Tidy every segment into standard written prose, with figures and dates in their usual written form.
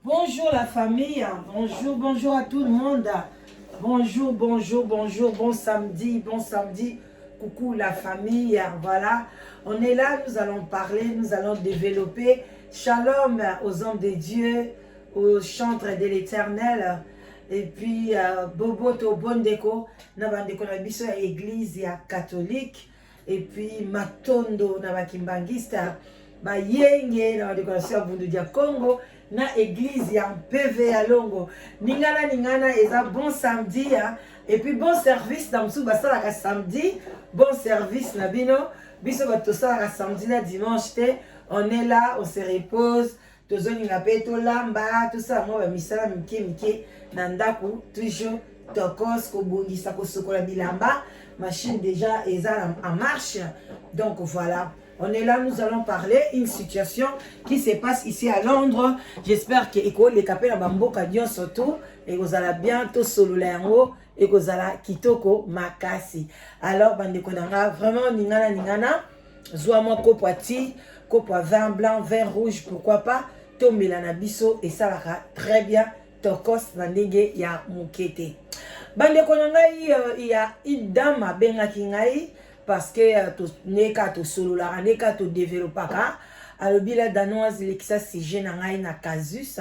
Bonjour la famille, bonjour, bonjour à tout le monde. Bonjour, bonjour, bonjour, bon samedi, coucou la famille, voilà. On est là, nous allons parler, nous allons développer. Shalom aux hommes de Dieu, aux chantres de l'Éternel. Et puis, Bobo to Bondeko, Nabandeko na biso ya église ya catholique. Et puis, Matondo Nabakimbangista, Bayenge, Nabandeko na Bundu dia Congo. Na église ya PV ya Longo ningana eza bon samedi hein? Et puis bon service na musu basalaka samedi bon service na bino biso batosalaka samedi na dimanche te on est là on se repose tozolinga pe tolamba tosala mwa bamisala mike na ndako toujours tokos kobongisa kosokola bilamba machine déjà eza en marche donc voilà. On est là, nous allons parler une situation qui se passe ici à Londres. J'espère que les capés à Bamboka Dion surtout et vous allez bientôt solo lango et vous allez kitoko makasi. Alors bande konanga vraiment ningana zoa mo kopati kopwa vin blanc, vin rouge pourquoi pas to melana biso et ça va très bien tokos bandenge ya mukete. Bande konanga il y a une dame à bengaki ngai parce que neka to solo la neka to développer ka alobi la danoise lekisa sujet na ngai na casus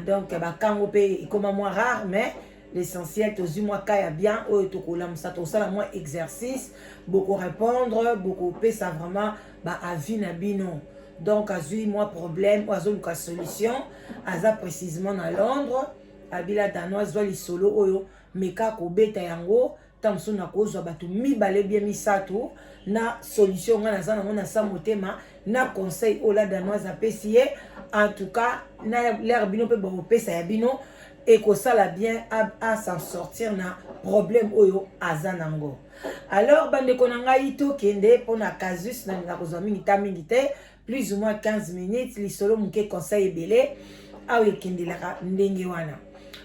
donc ba kango pe comme moi rare mais l'essentiel to zuma kaya bien o to kolamsa to sala moi exercice beaucoup répondre beaucoup pe ça vraiment ba avis na bino donc azui moi problème oazo luka solution aza précisément na Londres abila danoise zo li solo oyo meka ko beta yango tamso na kozwa batu mibale bien misato na solution nga naza nango na sa motema na conseil ola danoise apesi ye en tout cas na l'air bino pe bopesa ya bino et kosala bien à s'en sortir na problème oyo aza nango. Alors bandeko na ngai to kende pona casus na nga kozwa mingi ta mingi te plus ou moins 15 minutes lisolo muke conseil ebele awe kendelaka ndenge wana.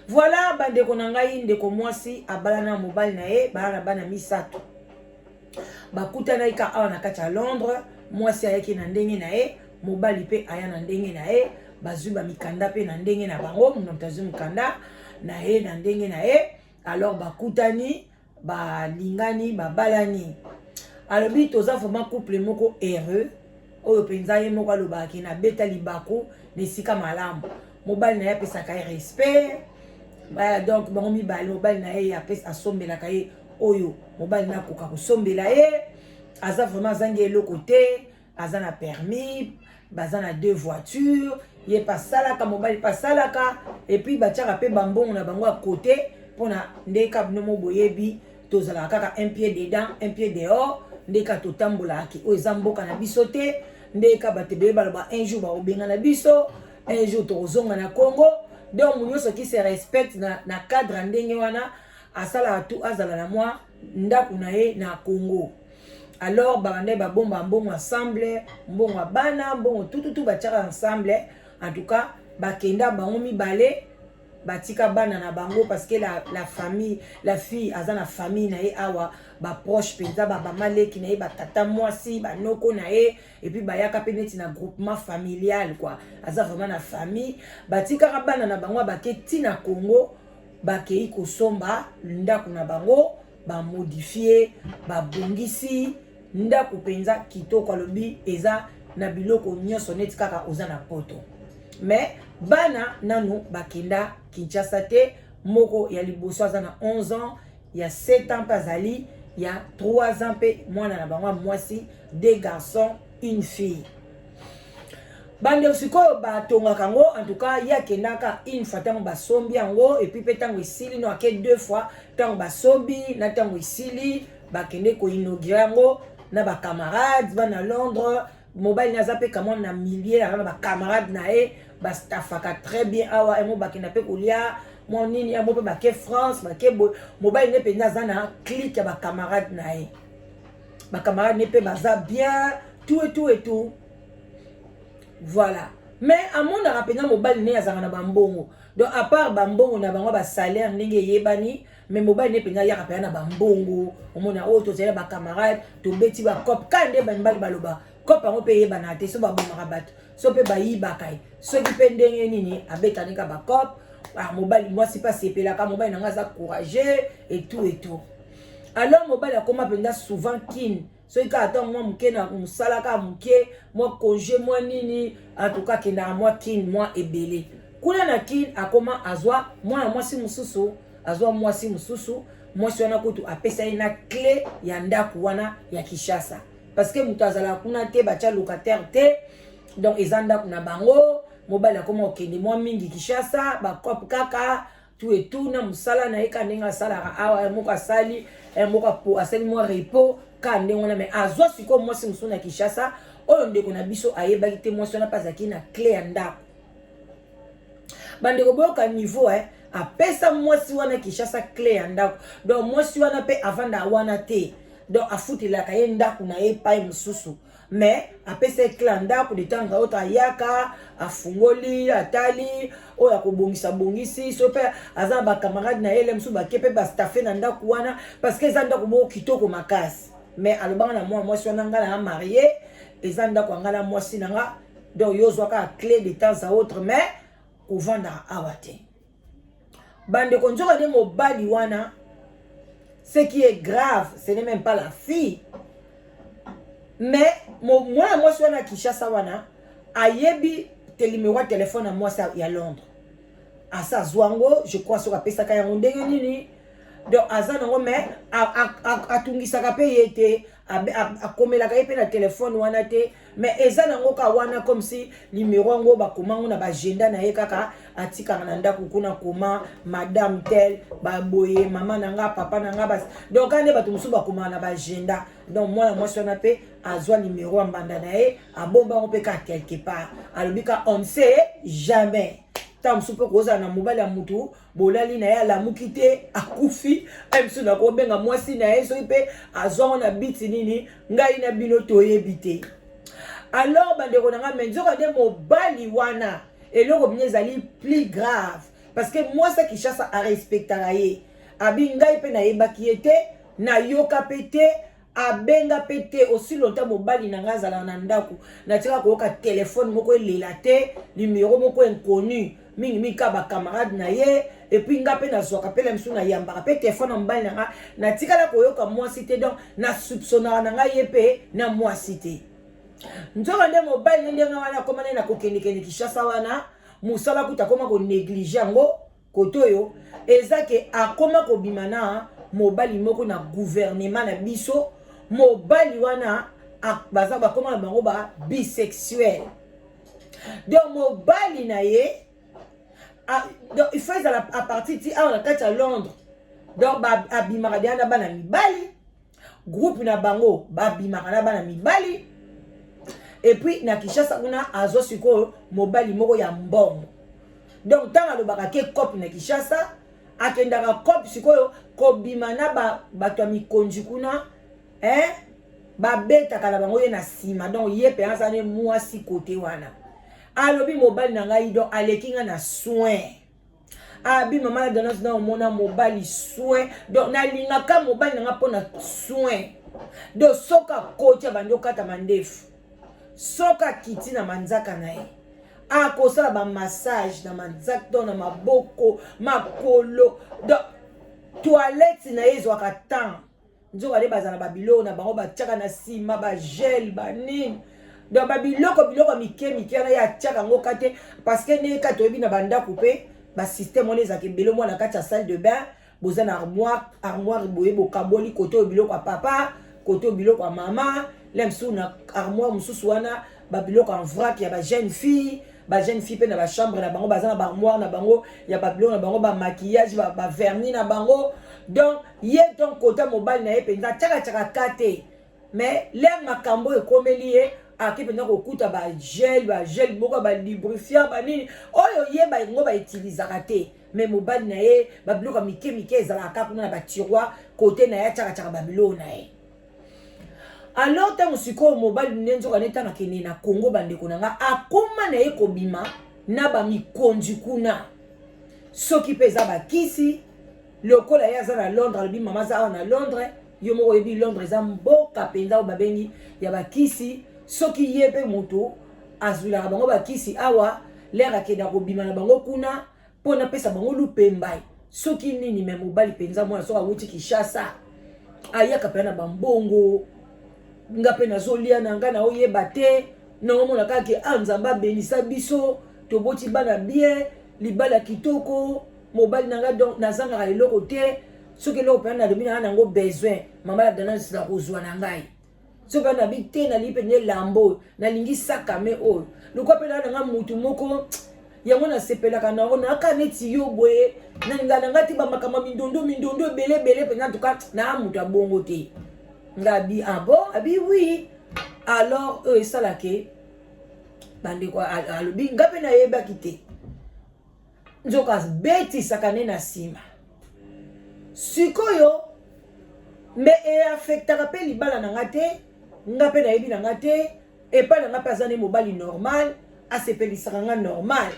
Voilà, bande konangai ndeko mwasi abalana mobile na ye bana misato. Bakuta na ika awa na kati ya Londres, mwasi ayaki na ndenge na ye, mobile pe aya na ndenge na ye, bazui ba mikanda pe na ndenge na bango, mnamtazu mikanda na ye na ndenge na ye. Alors bakutani, balingani, babalani. Alobi toza vraiment couple moko heureux, oyo penza ye moko alobaki na beta libako nesika malamu. Mobile na ye pesaka respect. Voilà, donc bon mibale mobile na ye apes asombela kaye oyo mobile na koka kosombela ye aza vraiment zangi eloko te aza na permis baza na 2 voitures ye pasalaka mobile pasalaka et puis batiaka pe bambongo na bango à côté pona ndeka bino boyebi tozala kaka un pied dedans un pied dehors ndeka totambola ki o ezamboka na biso te ndeka batebe baloba un jour ba obenga na biso un jour tozonga na Congo. Donc mon yoso qui se respecte na cadre ndenge wana asala tout azala na moi ndaku na ye na Congo. Alors bande ba bomba mbongo ensemble mbongo bana mbongo tout bachaka ensemble en tout cas bakenda bango mibale batika bana na bango parce que la famille la fille azana famille na ye awa ba proche penza ba maleki na ye ba tata mwasi ba noko na ye et puis ba yaka pe neti na groupement familial quoi aza vraiment na famille batika bana na bango ba keti na Congo ba kei ko somba ndako na bango ba modifier ba bongisi ndako penza kitoko lobi eza na biloko nyonso neti kaka oza na poto. Mais bana nanu bakenda Kinshasa te moko ya liboso aza na 11 ans il y a 7 ans pazali il y a 3 ans pe mwana na bango mwasi 2 garçons une fille. Bande osiko ba tonga kango en tout cas ya kendaka une fois tango ba sombi yango et puis pe tango isili no ake 2 fois tango ba sombi na tango isili ba kende ko inaugurer yango na ba camarades bana Londres mobile na zape kama na milliers na ba camarades na e ba staffaka très bien awa emo ba kenda pe kolia mon nini emo pe ba ke France ba ke mobile ne pe na zana clique ya ba camarades na e ba camarades ne pe baza bien tout et tout. Voilà. Mais à mon rappel mobile ne azanga na bambongo. Donc à part bambongo na bango ba salaire ndenge yebani mais mobile ne penga ya rappel na bambongo omona auto zela ba camarade to beti ba cop kande ba mbali baloba cop ango pe yebana te so ba bomaka bato so pe bayibaka so ki pe ndenge nini abetani ka ba cop mobali moi si pas sepela ka mobali nanga za courageux et tout alors mobali akoma penda souvent kin so ka ata moi muke na musala ka muke moi congé moi nini en tout cas kina moi kin moi ebele kuna na kin akoma azwa moi si mususu azwa moi si mususu moi si wana kutu apesa ina clé ya ndaku wana ya Kishasa parce que mutu azala kuna te bacha locataire te donc ezanda kuna bango mobali akoma okende moi mingi Kishasa ba cop kaka tout et tout na musala na eka ndinga sala awa moka sali moka po asali moi repos ka ndinga na mais azwa siko moi si musu na Kishasa oyo ndeko na biso ayebaki te moi sona pasaki na clé ya ndaku bande ko boka niveau apesa mwasi wana Kishasa clé ya ndaku donc mwasi wana pe avanda wana te donc afutilaka ye ndaku na ye pai mususu mais apesa clé ndaku de tanga ota yaka afungoli atali oya kobongisa bongisi so pe aza ba camarade na ele musu ba kepe ba staffe na ndaku wana parce que za ndaku mo kitoko makasi mais alobanga na mwasi wana ngala na marié eza ndaku ngala mwasi nanga donc yozwaka clé de temps à autre mais ovanda awate bande konjoka de mobali wana ce qui est grave ce n'est même pas la fille mais moi si wana Kishasa wana ayebi numéro de téléphone à moi ça ya Londres asa zwango je crois sur apesa ka yango ndenge nini donc azana ngo mais atungisaka pe yete akomelaka ye pe na téléphone wana te mais ezana ngo ka wana comme si numéro ngo bakomango na bagenda na ye kaka atikanga na ndako kuna koma madame tel baboye mama nanga papa nanga bas donc ane bato musu bakoma na bagenda donc moi wana pe azwa numéro mbanda na ye abomba ngo pe ka quelque part alobika on sait jamais tam supe koza na mobali ya mutu bolali na ya la mukite akufi emsu na ko benga mwasi na yeso ipe azongo na biti nini ngai na bino toyebite alors bandeko nanga menzoka de mobali wana eloko binezali plus grave parce que moi ça Kishasa a respectera ye abi ngai pe na yebaki ete na yoka pete abenga pete aussi longtemps mobali nanga zala na ndaku na tika ko ka téléphone moko elela te numéro moko inconnu mingi ka ba camarade na ye et puis nga pe na zoka pe la msu na yamba pe téléphone mbali nanga na tika la koyoka mwasi te donc na soupçonna nanga ye pe na mwasi te nzoka nde mobali ndenga wana komana na kokendekende Kishasa wana musala kuta koma ko négliger ngo kotoyo ezake akoma ko bimana mobali moko na gouvernement na biso mobali wana baza bakoma na bango ba bisexuel donc mobali na ye donc il faut à partir de à la Londres donc abimaka na bana mibali groupe na bango babimaka na bana mibali et puis na Kishasa kuna azo siko mobali moko ya mbongo donc tanga lobaka ke cop na Kishasa akendaka cop sikoyo kobima na bato mikonji kuna babetaka na bango ye na sima donc ye pe azane mwasi kote wana alobi mobali na ngai donc alekinga na soin abi mama na donance na mona mobali soin donc na lingaka mobali na nga pona soin donc soka kocha bando kata mandefu soka kiti na manzaka na ye akosala ba massage na manzaka donc na maboko makolo donc toilette na ye zwaka temps nzo wale bazana babilo na bango batiaka na sima ba gel ba nini donc biloko mike na ya tiaka ngo kate parce que ne ka toyebi na banda couper ba système on les a kebelo mo na kati ya salle de bain bozana armoire boye bokaboli koto biloko papa koto biloko mama lemsu na armoire mususu wana ba biloko en vrac ya ba jeune fille pe na ba chambre na bango bazana ba armoire na bango ya ba biloko na bango ba maquillage ba vernis na bango donc ye donc côté mobile na ye penza tchaka kate mais l'air makambo e komeli ye akipenda kokuta ba gel moko ba lubrifiant ba nini oyo ye ba ngo ba utiliser te mais mobile na ye ba biloko mike ezala kuna na ba tiroir côté na ya tchaka ba biloko na ye alors tant musiko mobile nenzo kaneta na kene na Congo bandeko nanga akoma na ye kobima na ba mikonji kuna soki peza ba kisi lokola ya za na Londres albi mama za na Londres yo moko yebi Londres za mboka penza babengi ya bakisi soki yebe moto azwilaka bango bakisi awa l'air akenda kobima na bango kuna mpo na pesa bango lupembai soki nini me mobali penza mwana soki awuti Kinshasa ayaka mpe na bambongo nga mpe nazolia na nga na oyeba te naomona kaka Nzambe abenisa biso toboti bana bien libala kitoko mobali nanga donc nazangaka eloko te soki eloko mpe nalobi nanga nango besoin mama ya dana sila kozwa na ngai soki mpe nabi te nalingi mpe ne lambo nalingi sakame oyo lokwa mpe nanga mutu moko yango nasepelaka nango naka neti yo boye nalinga nanga te bamakama mindondo ebele mpenza ntuka naa mutu abongo te nga abi bon abi oui alors oyo esalake bandeko alobi nga mpe nayebaki te nzoka betisaka ne na nsima sikoyo me eaffectaka mpe libala na nga te nga mpe nayebi na nga te epai na nga mpe aza ne mobali normal asepelisaka nga normal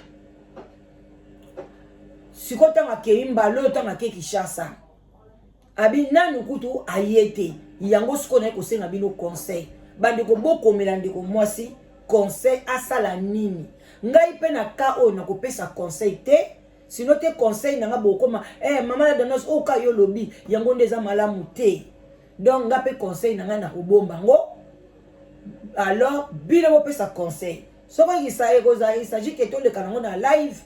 sikoyo ntango akei mbala ntango ake Kinshasa abi nanu kutu aye te yango sikoyo naye kosenga bino conseil bandeko bokomela ndeko mwasi conseil asala nini ngai mpe na ka oyo nakopesa conseil te sino te conseil nanga bokoma mama na danos oka yo lobi yango nde eza malamu te donc nga mpe conseil nanga nakobomba ngo alors bino bopesa conseil soki il s'agit ke toleka nango na live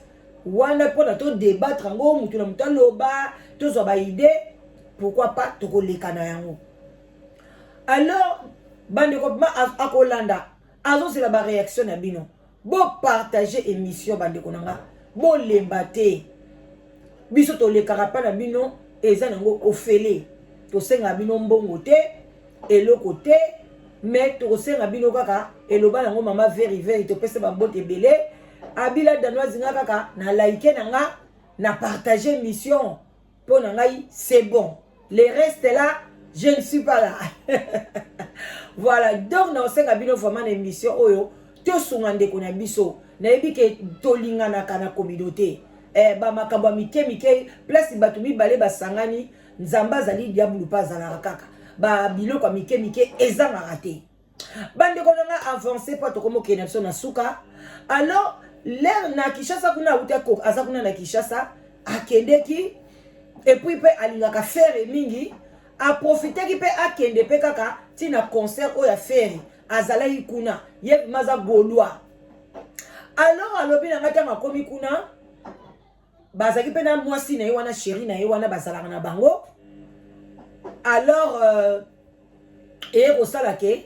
wana mpona todébattre yango mutu na mutu aloba tozwa baide pourquoi pas tokoleka na yango alors bandeko akolanda azosila baréaction na bino bopartage émission bandeko nanga bolemba te biso tolekaka mpa na bino eza nango ofele tosenga bino mbongo te eloko te me tokosenga bino kaka eloba nango mama veri topesa bambote ebele abila danoise nga kaka na like nanga na partage émission mpo na ngai c'est bon le reste là je ne suis pas là voilà donc naosenga bino vraiment na émission oyo tosunga ndeko na biso nayebi ke tolinganaka na communauté bamakambo ya mike place bato mibale basangani Nzambe azali diabulu mpe azalaka kaka babiloko ya mike ezangaka te bandeko nanga avance mpo tokomokende biso na suka alors l'air na Kinshasa kuna awuti aza kuna na Kinshasa akendeki epuis mpe alingaka fere mingi aprofiteki mpe akende mpe kaka ntina concert oyo ya fere azalaki kuna ye maza golwa alors alobi na ngai ntango akomi kuna bazalaki mpe na mwasi na ye wana sheri na ye wana bazalaka na bango alors eye kosala ke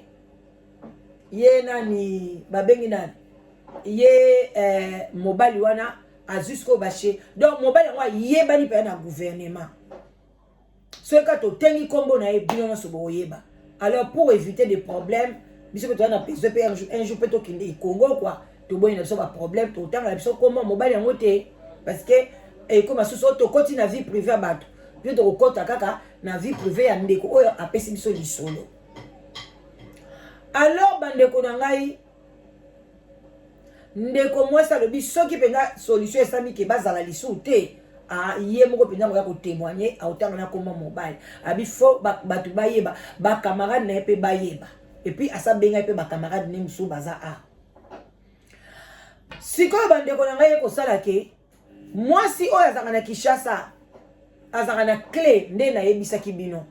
ye nani babengi nani ye mobali wana azusko bashe donc mobali yango ayebani mpe na gouvernement soki ka totengi nkombo na ye bino nyonso boyeba alors pour éviter des problèmes biso mpe toza na besoin mpe un jour mpe tokende ekongo quoi toboyi na biso baproblème totanga na biso nkombo mobali yango te parce que ekoma susu oyo tokoti na vie privée ya bato bino tokokota kaka na vie privée ya ndeko oyo apesi biso lisolo alors bandeko na ngai ndeko mwasi alobi soki mpenza solution esami ke bazala lisusu te ye moko mpenza moya kotémoigne aotanga na koma mobali abi fo bato bayeba bakamarade na ye mpe bayeba epuis asabengai mpe bakamarade ne mosusu baza sikoyo bandeko na ngai ye kosala ke mwasi oyo azalaka na Kinshasa azalaka na clé nde nayebisaki bino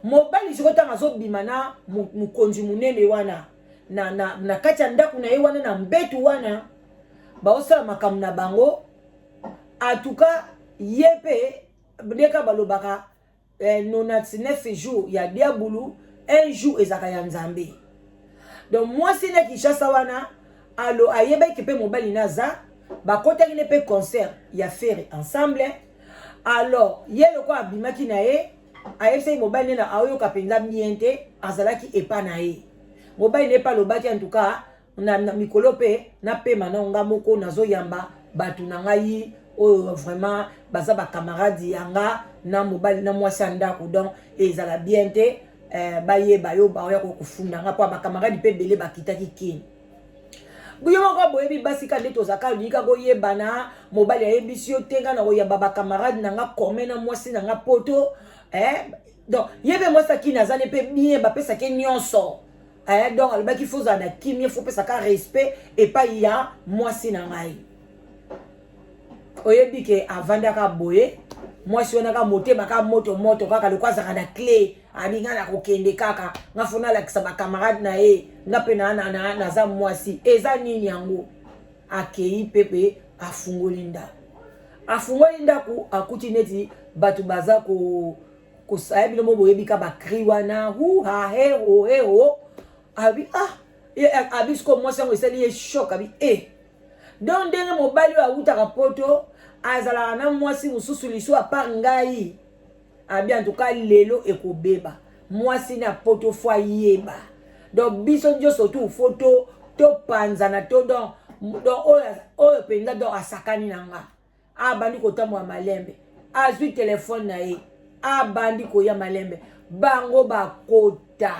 mobali sikoyo ntango azobima na mokonzi monene wana na kati ya ndako na ye wana na mbetu wana baosala makambo na bango atuka ye mpe ndeka balobaka 99 jours ya diabulu un jour ezalaka ya Nzambe donc mwasi na Kinshasa wana alo ayebaki mpe mobali naza bakotaki ne mpe concert ya fere ensemble alors ye loko abimaki na ye ayebisaki mobali nde na aoyoka mpenza bien te azalaki epa na ye mobali ne pa lobaki en tout cas na mikolo mpe napema na nga moko nazoyamba bato na ngai oyo vraiment baza bakamaradi yanga na mobali na mwasi ya ndako donc ezala bien te bayeba yo baoya kokufunda nga mpo bakamaradi mpe ebele bakitaki kini buyo moko boyebi basika nde tozaka lika koyebana mobali ayebisi yo te nga na koyamba bakamaradi na nga kome na mwasi na nga poto donc yebe mwasi akini aza ne mpe bien bapesaki nyonso donc il faut ça na kimi, il faut pas ça respect et pas il y a moi si na ngai. Oyebi ke avandaka boye moi si onaka moté maka moto kaka le kwa za na clé aninga na kokende kaka ngafuna la kisaba camarade na e ngapena na za moi si eza nini yango akei pepe afungolinda ku akuti neti batu baza ko sayebi no boyebi ka ba kriwana hu ha he ho abi abi sko moi sango esali ye choc abi donc ndenge mobali wa utaka poto azala na mwasi mususu liso a part ngai abi en tout cas lelo ekobeba mwasi na poto fwa yeba donc biso njo surtout photo to panzana to donc oyo penga donc asakani nanga abandi kotamwa malembe azwi telefone na ye abandi koya malembe bango bakota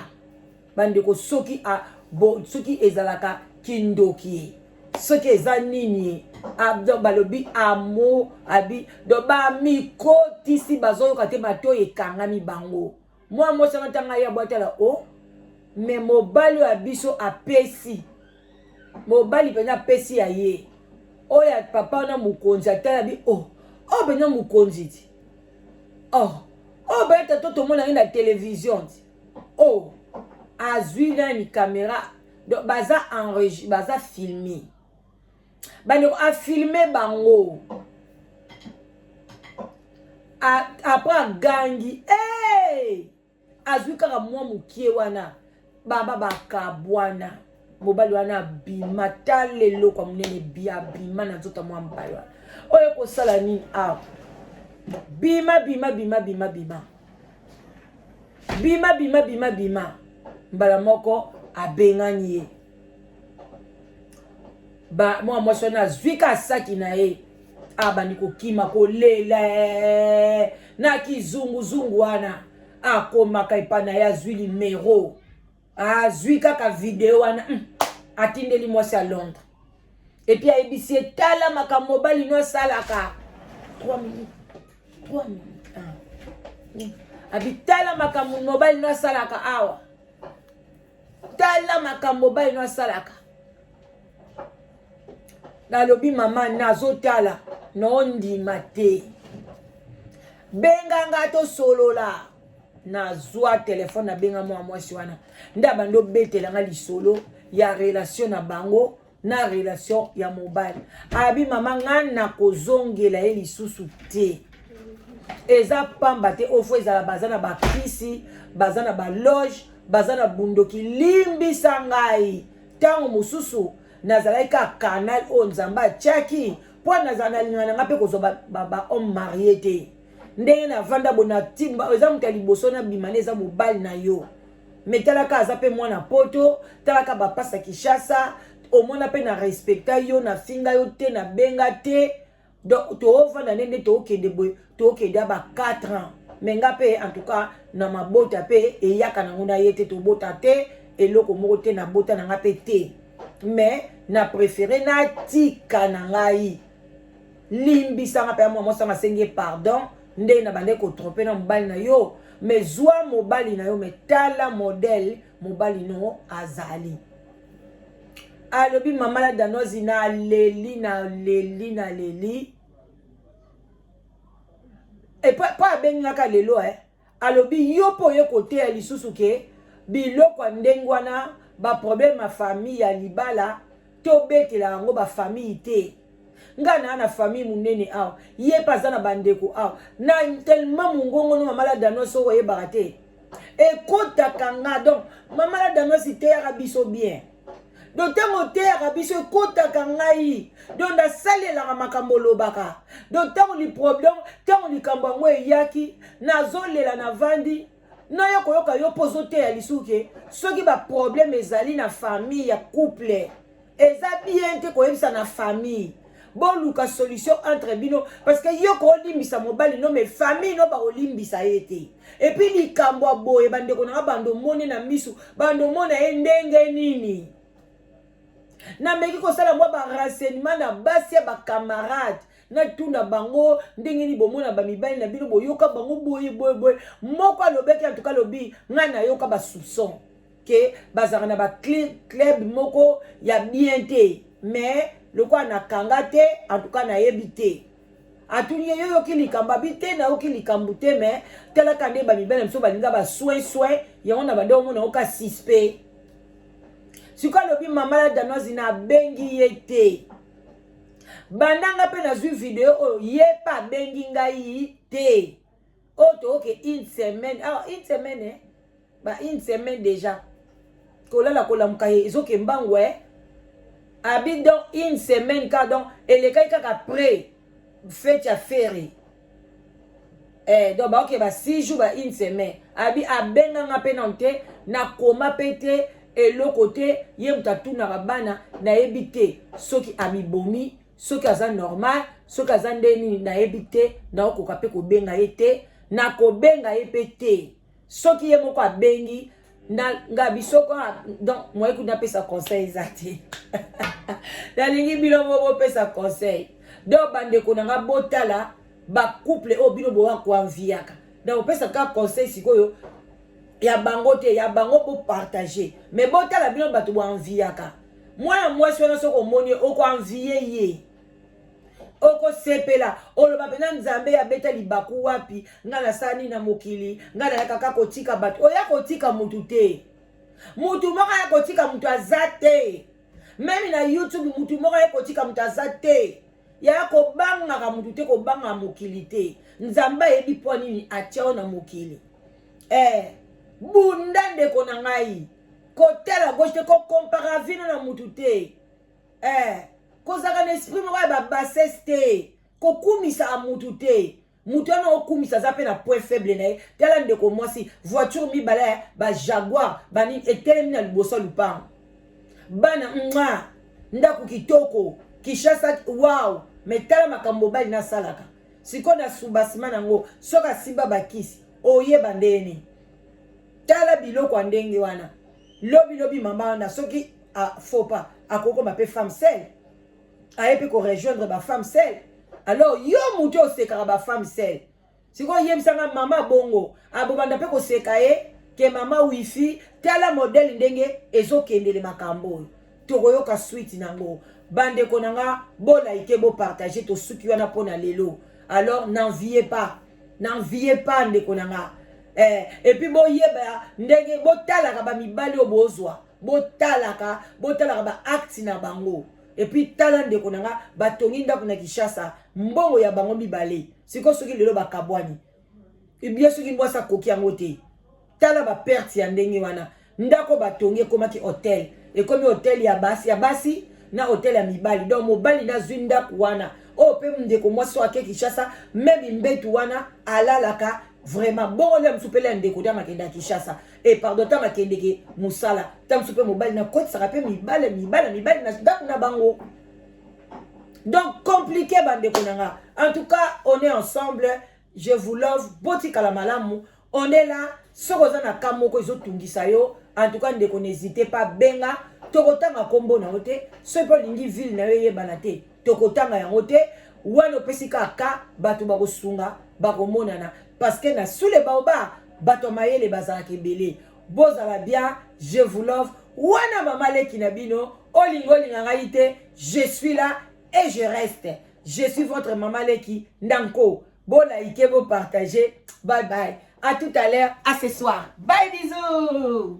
bandi ko soki ezalaka kindoki soki eza nini abdo balobi amo abi do ba mikotisi bazoyoka te bato ekangami bango mwa mosanga tanga ya bwatala me mobali ya biso apesi mobali pena apesi ya ye oya papa na mukonzi atala bi bena mukonzi ti beta toto mona na télévision ti azwi na ni caméra do baza enregistré baza filmé bando a filmé bango après gangi azwi kaka mwa mukie wana baba bakabwana mobali wana bima talelo kwa munene bia bima na nzota mwa mbali wana oyo kosala nini bima mbala moko abengani ye mwa mwasi na zwika saki na ye abandi kokima kolela na kizunguzungu wana akomaka epana ya azwi numero azwi kaka video wana atindeli mwasi à Londres epi ayebisi etala makambo mobali no asalaka 3 minutes abitala makambo mobali no asalaka awa tala makambo mobali no asalaka nalobi mama nazotala nondima te benganga tosolola nazwa telefone na benga mwa mwasi wana nda bando betelanga lisolo ya relation na bango na relation ya mobali abi mama ngana kozongela ye lisusu te eza pamba te ofo ezala bazana bakisi bazana baloge bazana bundoki limbisa ngai tango mosusu nazalaki ka canal o nzamba atiaki mpo nazala nalingana nga mpe kozwa bahomme marie te ndenge navanda bona timba eza moto ya liboso na bima ne eza mobali na yo me talaka aza mpe mwana poto talaka bapasa kishasa omona mpe na respecta yo na finga yo te na benga te donc toovanda nde tookende boye tookende ba 4 ans me nga mpe en tout cas na mabota mpe eyaka nango na ye te tobota te eloko moko te na bota na nga mpe te mais na préféré na tika na ngai limbisanga mpe ya mwa mwasanga asenge pardon nde na bande kotrompe na mobali na yo mais zwa mobali na yo mais tala modèle mobali no azali alobi mama la danozi na leli et pas abengaka lelo alobi yo po ye kote ya lisusu ke biloko ndenge wana ba problème ya famille ya libala tobetela yango ba famille te nga na famille munene awa ye paza na bandeko awa na tellement mungongo no mama la danoso oyebaka te ekotaka nga donc mama la danosi teyaka biso bien donc ntango teyaka biso ekotaka ngai donc nasalelaka makambo olobaka donc ntango likambo yango eyaki nazolela navandi naya koyoka yo mpo ozoteya lisuke soki baproblème ezali na famille ya couple eza bien te koyebisa na famille boluka solution entre bino parce que yo kolimbisa mobali no mais famille no bakolimbisa ye te et puis likambo ya boye bandeko nanga bando mone na misu bando mona ye ndenge nini na meki kosala mwa barenseignement na basi ya bacamarade na tuna bango ndenge ni bomona bamibali na bino boyoka bango boye moko alobeki en tout cas lobi nga nayoka basoupçon que bazarana ba club moko ya bien te mais le quoi na kangate en tout cas na yebité atuni yo ki likamba bité na ki likambu te mais tela kande ba mibele mso balinga ba soin yango na bande omona oka suspect sika lobi mama la danoise na bengi yete bandanga pe na zwi video o ye pa bengi ngai te oto ok une semaine une semaine une semaine déjà kolala kolamuka ye ezoke mbangwe abi donc une semaine ka donc elekai kaka après fête ya feri donc ba ok ba 6 jours ba une semaine abi abenganga pe nante na koma pete eloko te ye mutatuna bana na yebite soki amibomi soki aza normal soki aza ndeni na yebite na okoka pe kobenga ye te na kobenga ye pe te soki ye moko abengi na nga bisoko donc moi kuna pesa conseil ezati na lingi bino mo pesa conseil donc bande konanga botala ba couple o bino bo ko enviaka donc pesa ka conseil sikoyo ya bango te ya bango pour partager mais botala bino bato bo enviaka moi sona soko moni o ko envier ye oko sepela oloba pena nzambe ya beta libaku wapi ngala sani na mokili ngala ya kaka kotika bato oya kotika mutu te mutu moko ya kotika mutu azate même na YouTube mutu moko ya kotika mutu azate ya kobanga mutu te kobanga mokili te nzambe yebi poni ni atio na mokili bunda ndeko na ngai kotela gauche te ko compara vino na mutu te kozaka na esprit moko ya babassesse te kokumisa mutu te mutu wana okumisa aza mpe na point faible na ye tala ndeko mwasi voiture mibale ba jaguar banini etelemi na liboso ya lupango bana mwa ndako kitoko kishasa wow mais tala makambo bali nasalaka siko na subasima nango soki asimba bakisi oyeba ndeni tala biloko ya ndenge wana lobi mama wana soki faut pas akokoma mpe femme seule ayebi ko rejoindre ba femme seule alors yo mutu osekaka ba femme seule siko yebisanga mama bongo abobanda pe ko seka ye ke mama wifi tala modèle ndenge ezokendele makambo tokoyoka suite nango bande konanga bola ike bo partager to suki wana pona lelo alors n'enviez pas ndeko nanga et puis boyeba ndenge botalaka ba mibali obozwa botalaka ba acte na bango et puis tala ndeko nanga batongi ndako na Kishasa mbongo ya bango mibale siko soki lelo bakabwani et bien soki mbwasa koki yango te tala ba perte ya ndenge wana ndako batongi komaki hotel et comme hotel ya basi na hotel ya mibali donc mobali na zwinda kuwana o pe ndeko mwasi ake Kishasa même mbetu wana alalaka vraiment bon le msupele ndeko ta makenda Kishasa et pardon ta makende ke musala ta msupe mobali na koti saka pe mibali na ndako na bango donc compliqué bandeko nanga en tout cas on est ensemble je vous love botika la malamu on est là sokoza na kamoko ezotungisa yo en tout cas ndeko n'hésitez pas benga tokotanga kombo na ote sopo lingi ville na yo yebana te tokotanga yango te wana opesika aka bato bakosunga bakomonana parce que na sous les baoba bato mayele bazalaka ebele bozala bien je vous love wana mama leki na bino olingo ngai te je suis là et je reste je suis votre maman leki ndanko bon like bon partager bye bye à tout à l'heure à ce soir bye bisous.